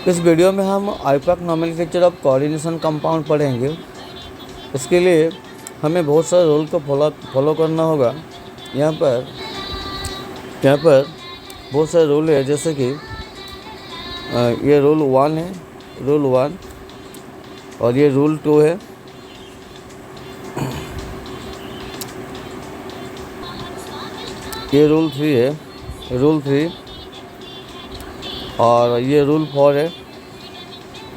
इस वीडियो में हम IUPAC nomenclature of coordination compound पढ़ेंगे। इसके लिए हमें बहुत सारे रूल को फॉलो करना होगा। यहाँ पर बहुत सारे रूल है, जैसे कि ये रूल 1 है, रूल 1, और ये रूल 2 है, ये रूल 3 है, रूल 3, और ये रूल 4 है,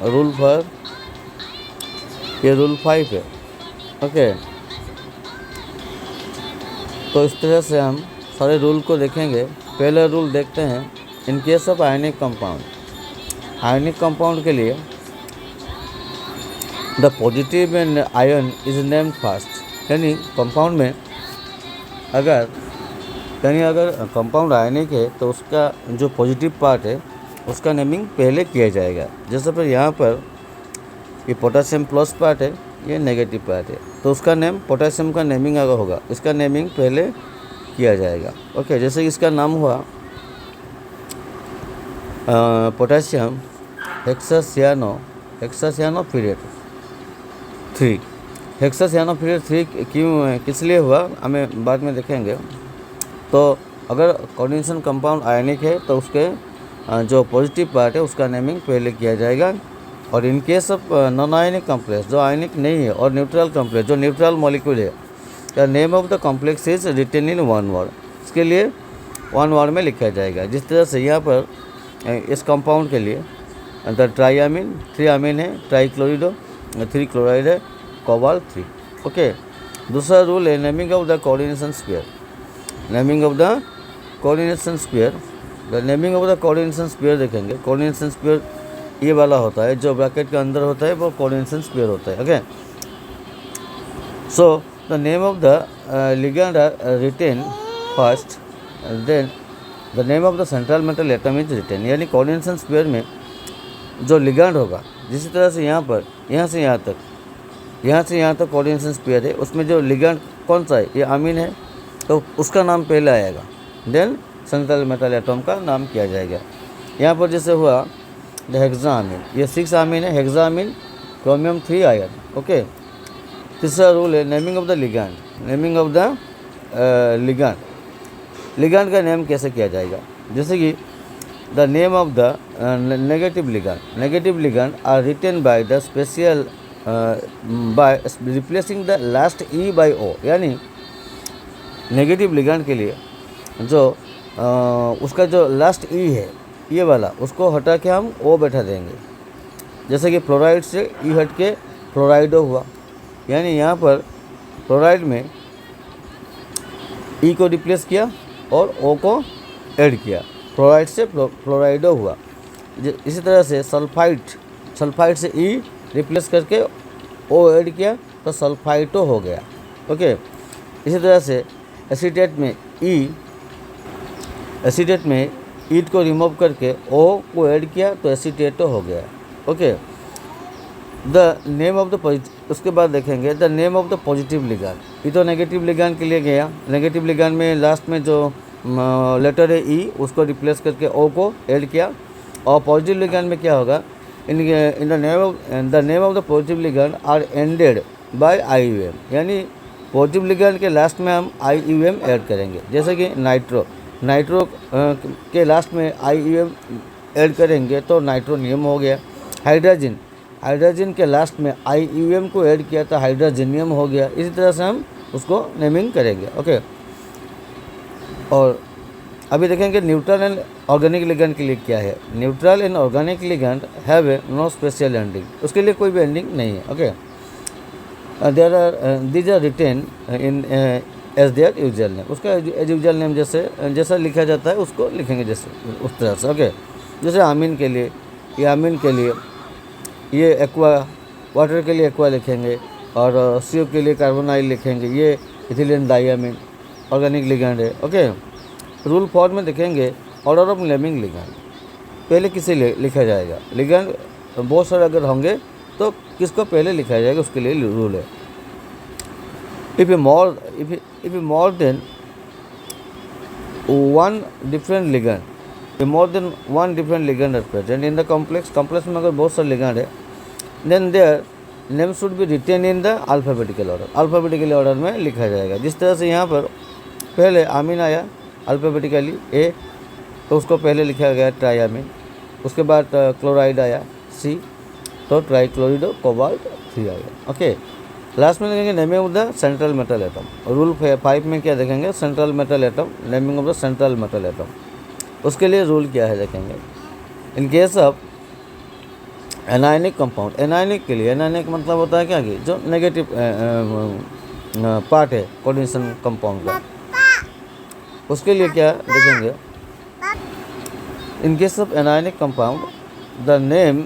रूल 4, ये रूल 5 है। ओके, तो इस तरह से हम सारे रूल को देखेंगे। पहला रूल देखते हैं। इन case of ionic compound, ionic compound के लिए the positive and ion is named first. यानी कंपाउंड में अगर कंपाउंड आयनिक है तो उसका जो पॉजिटिव पार्ट है उसका नेमिंग पहले किया जाएगा। जैसे पर यहाँ पर ये पोटेशियम प्लस पार्ट है, ये नेगेटिव पार्ट है, तो उसका नेम, पोटेशियम का नेमिंग अगर होगा इसका नेमिंग पहले किया जाएगा। ओके, जैसे कि इसका नाम हुआ पोटेशियम हेक्सासियानोफिरेट 3। हेक्सासियानोफिरेट 3 क्यों, किस लिए हुआ हमें बाद में देखेंगे। तो अगर कोऑर्डिनेशन कंपाउंड आयनिक है तो उसके जो पॉजिटिव पार्ट है उसका नेमिंग पहले किया जाएगा। और in case of non ionic complex, जो आयनिक नहीं है, और न्यूट्रल कॉम्प्लेक्स, जो न्यूट्रल मॉलिक्यूल है, the name of the complex is written in 1 word. इसके लिए 1 वर्ड में लिखा जाएगा। जिस तरह से यहाँ पर इस कंपाउंड के लिए द ट्राइअमीन, 3 अमीन है, ट्राइक्लोरिडो 3 क्लोराइड है, कोबाल्ट 3। ओके, दूसरा रूल है naming of the coordination square. Naming of the coordination square, the naming of the coordination square देखेंगे। कोऑर्डिनेशन स्क्वायर ये वाला होता है, जो ब्रैकेट के अंदर होता है वो कोऑर्डिनेशन स्क्वायर होता है। Okay, so the name of the ligand are written first, then the name of the central metal atom is written. यानी कोऑर्डिनेशन स्क्वायर में जो लिगैंड होगा, जिस तरह से यहाँ पर यहाँ से यहाँ तक कोऑर्डिनेशन स्क्वायर है, उसमें जो लिगैंड कौन सा है, ये अमीन है, तो उसका नाम पहले आएगा, देन सेंट्रल मेटल एटम का नाम किया जाएगा। यहाँ पर जैसे हुआ द हेक्सामीन, ये 6 अमीन है, हेक्सामीन क्रोमियम 3 आयन। ओके, तीसरा रूल है naming of the ligand. Naming of the ligand का नेम कैसे किया जाएगा, जैसे कि the name of the negative ligand are written by the special by replacing the last E by O. यानी negative ligand के लिए जो उसका जो लास्ट ई है, ये वाला, उसको हटा के हम ओ बैठा देंगे। जैसे कि फ्लोराइड से ई हट के फ्लोराइडो हुआ, यानी यहाँ पर फ्लोराइड में ई को रिप्लेस किया और ओ को ऐड किया, फ्लोराइड से फ्लोराइडो हुआ। इसी तरह से सल्फाइड से ई रिप्लेस करके ओ ऐड किया तो सल्फाइटो हो गया। ओके, इसी तरह से एसीटेट में ईट को रिमूव करके ओ को ऐड किया तो एसीटेटो हो गया। Okay, the name of the, उसके बाद देखेंगे the name of the positive ligand. ये तो नेगेटिव लिगैंड के लिए गया। नेगेटिव लिगैंड में लास्ट में जो लेटर है ई, उसको रिप्लेस करके ओ को ऐड किया। और पॉजिटिव लिगैंड में क्या होगा, in the name of the positive ligand are ended by IUM। यानी पॉजिटिव लिगैंड के लास्ट में हम IUM ऐड करेंगे। जैसे कि नाइट्रो के लास्ट में IUM ऐड करेंगे तो नाइट्रोनियम हो गया। हाइड्रोजन के लास्ट में IUM को ऐड किया तो हाइड्रोजनियम हो गया। इसी तरह से हम उसको नेमिंग करेंगे। ओके, और अभी देखेंगे न्यूट्रल एंड ऑर्गेनिक लिगैंड के लिए क्या है। Neutral and organic ligand have a no special ending, उसके लिए कोई भी एंडिंग नहीं है। Okay, these are written in as their usual name. उसका एज यूजुअल नेम जैसा लिखा जाता है उसको लिखेंगे, जैसे उस तरह से। ओके, जैसे अमीन के लिए ये एक्वा, वाटर के लिए एक्वा लिखेंगे, और CO के लिए कार्बोनाइल लिखेंगे। ये इथिलीन डाइअमीन ऑर्गेनिक लिगैंड है। ओके, रूल 4 में देखेंगे ऑर्डर ऑफ नेमिंग लिगैंड, पहले किसे लिखा जाएगा। लिगैंड बहुत सारे अगर होंगे तो किसको पहले लिखा जाएगा, उसके लिए रूल है। If you more than one different ligand more than one different ligand are present in the complex. Complex में अगर बहुत सारे लिगेंड है, then their name should be written in the alphabetical order. Alphabetical order में लिखा जाएगा। जिस तरह से यहाँ पर पहले आमीन आया अल्फ़ाबेटिकली ए, तो उसको पहले लिखा गया ट्राइआमीन। उसके बाद क्लोराइड आया सी, तो ट्राइक्लोरिडो कोबाल्ट 3 आ गया। ओके, लास्ट में देखेंगे naming of the central metal atom. Rule 5 में क्या देखेंगे, central metal atom, naming of the central metal atom. उसके लिए रूल क्या है देखेंगे। इन case of anionic compound, anionic के लिए, एनायनिक मतलब होता है क्या कि जो नेगेटिव पार्ट है कोऑर्डिनेशन कंपाउंड का, उसके लिए क्या देखेंगे। इन case of anionic compound the name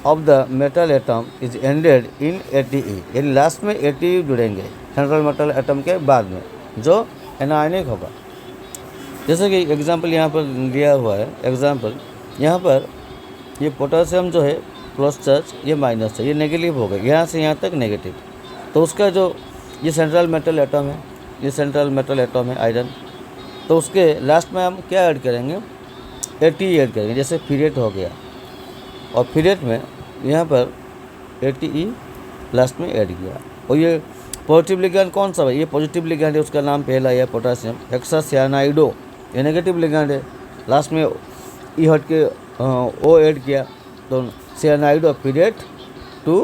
of the metal atom is ended in ATE, यानी लास्ट में ATE जुड़ेंगे सेंट्रल मेटल एटम के बाद में जो एनायनिक होगा। जैसे कि एग्जांपल यहाँ पर दिया हुआ है, एग्जांपल यहाँ पर ये पोटेशियम जो है प्लस चार्ज, ये माइनस है, ये नेगेटिव हो गया, यहाँ से यहाँ तक नेगेटिव। तो उसका जो ये सेंट्रल मेटल एटम है, ये सेंट्रल मेटल एटम है आयरन, तो उसके लास्ट में हम क्या ऐड करेंगे, ATE ऐड करेंगे। जैसे फिरेट हो गया, और फिरेट में यहाँ पर ATE लास्ट में ऐड किया। और ये पॉजिटिव लिगैंड कौन सा है, ये पॉजिटिव लिगैंड है, उसका नाम पहला है पोटेशियम हेक्सासियानाइडो। ये नेगेटिव लिगैंड है, लास्ट में ई हट के ओ ऐड किया, तो सियानाइडो फिरेट 2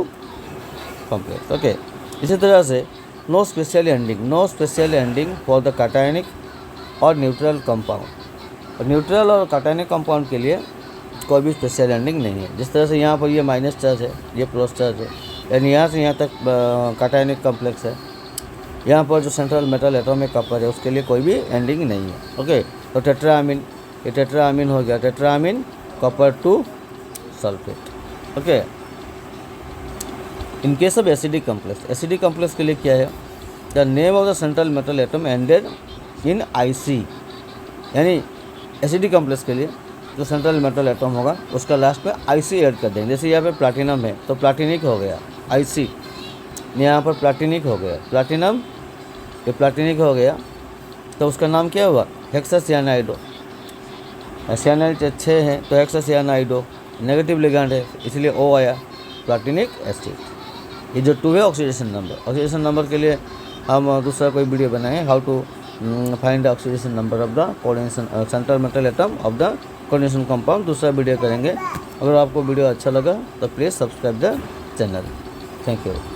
कॉम्प्लेक्स। ओके, इसी तरह से no special ending for the cationic और न्यूट्रल कंपाउंड। और न्यूट्रल और कैटायनिक कंपाउंड के लिए कोई भी स्पेशल एंडिंग नहीं है। जिस तरह से यहाँ पर ये माइनस चार्ज है, ये प्लस चार्ज है, यानी यहाँ से यहाँ तक कैटायनिक कॉम्प्लेक्स है। यहाँ पर जो सेंट्रल मेटल एटॉमिक कॉपर है, उसके लिए कोई भी एंडिंग नहीं है। ओके, तो टेट्रामीन, ये टेट्रामीन हो गया, tetrammine copper 2 sulphate. Okay, in case of acidic complex के लिए क्या है, the name of the central metal atom ended in IC, यानी एसिडिक कॉम्प्लेक्स के लिए जो सेंट्रल मेटल एटम होगा उसका लास्ट में IC ऐड कर देंगे। जैसे यहाँ पे प्लाटिनम है तो प्लाटिनिक हो गया IC, यहाँ पर प्लाटिनिक हो गया प्लाटिनम, ये प्लाटिनिक हो गया, तो उसका नाम क्या हुआ, हेक्सासियानाइडो। सियानाइड 6 है तो हेक्सासियानाइडो, नेगेटिव लिगैंड है इसलिए O आया, प्लाटिनिक एसिड। ये जो 2 है ऑक्सीडेशन नंबर के लिए हम दूसरा कोई वीडियो बनाएं, how to find the oxidation number of the coordination central metal atom of the coordination compound, दूसरा वीडियो करेंगे। अगर आपको वीडियो अच्छा लगा तो please subscribe the channel. Thank you.